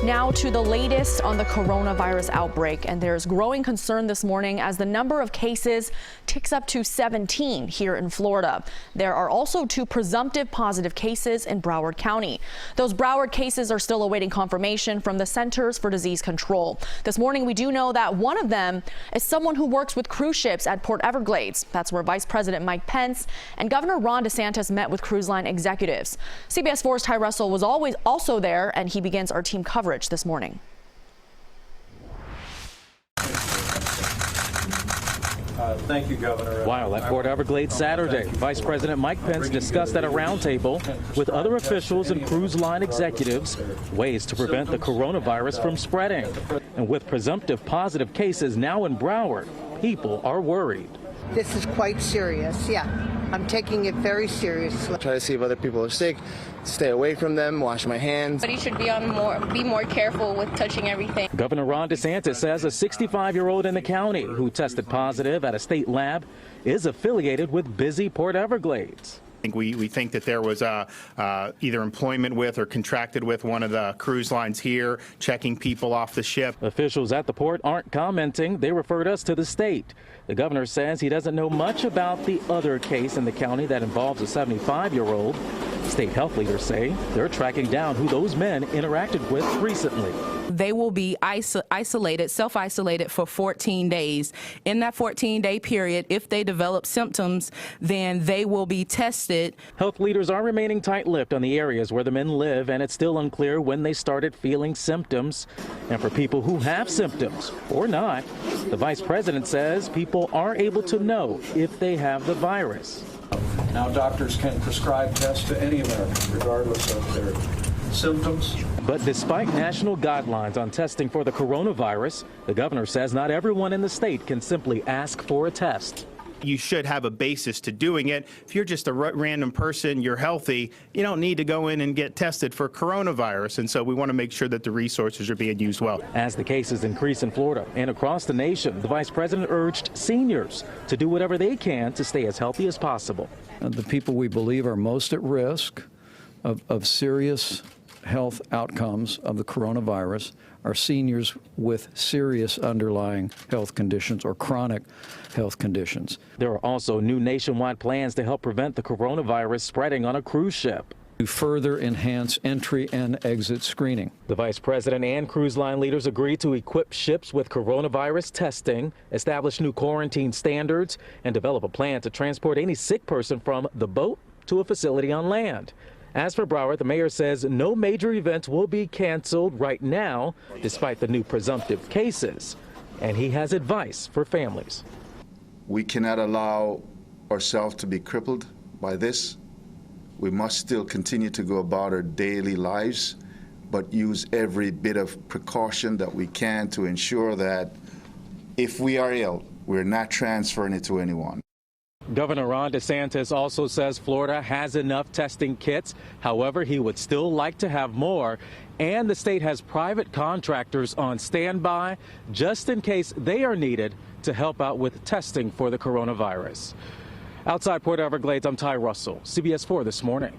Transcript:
Now to the latest on the coronavirus outbreak, and there's growing concern this morning as the number of cases ticks up to 17 here in Florida. There are also 2 presumptive positive cases in Broward County. Those Broward cases are still awaiting confirmation from the Centers for Disease Control. This morning, we do know that one of them is someone who works with cruise ships at Port Everglades. That's where Vice President Mike Pence and Governor Ron DeSantis met with cruise line executives. CBS 4's Ty Russell was also there, and he begins our team coverage this morning. Thank you, Governor. While at Port Everglades Saturday, Vice President Mike Pence discussed at a roundtable with other officials and cruise line executives ways to prevent the coronavirus from spreading. And with presumptive positive cases now in Broward, people are worried. This is quite serious, yeah. I'm taking it very seriously. Try to see if other people are sick, stay away from them, wash my hands. But he should be more careful with touching everything. Governor Ron DeSantis says a 65-year-old in the county who tested positive at a state lab is affiliated with busy Port Everglades. We think that there was either employment with or contracted with one of the cruise lines here, checking people off the ship. Officials at the port aren't commenting. They referred us to the state. The governor says he doesn't know much about the other case in the county that involves a 75-year-old. State health leaders say they're tracking down who those men interacted with recently. They will be self-isolated for 14 days. In that 14-day period, if they develop symptoms, then they will be tested. Health leaders are remaining tight-lipped on the areas where the men live, and it's still unclear when they started feeling symptoms. And for people who have symptoms or not, the vice president says people are able to know if they have the virus. Now doctors can prescribe tests to any American, regardless of their symptoms. But despite national guidelines on testing for the coronavirus, the governor says not everyone in the state can simply ask for a test. You should have a basis to doing it. If you're just a random person, you're healthy, you don't need to go in and get tested for coronavirus. And so we want to make sure that the resources are being used well. As the cases increase in Florida and across the nation, the vice president urged seniors to do whatever they can to stay as healthy as possible. The people we believe are most at risk of serious health outcomes of the coronavirus are seniors with serious underlying health conditions or chronic health conditions. There are also new nationwide plans to help prevent the coronavirus spreading on a cruise ship. To further enhance entry and exit screening. The vice president and cruise line leaders agreed to equip ships with coronavirus testing, establish new quarantine standards, and develop a plan to transport any sick person from the boat to a facility on land. As for Broward, the mayor says no major events will be canceled right now, despite the new presumptive cases. And he has advice for families. We cannot allow ourselves to be crippled by this. We must still continue to go about our daily lives, but use every bit of precaution that we can to ensure that if we are ill, we're not transferring it to anyone. Governor Ron DeSantis also says Florida has enough testing kits. However, he would still like to have more. And the state has private contractors on standby just in case they are needed to help out with testing for the coronavirus. Outside Port Everglades, I'm Ty Russell, CBS 4 this morning.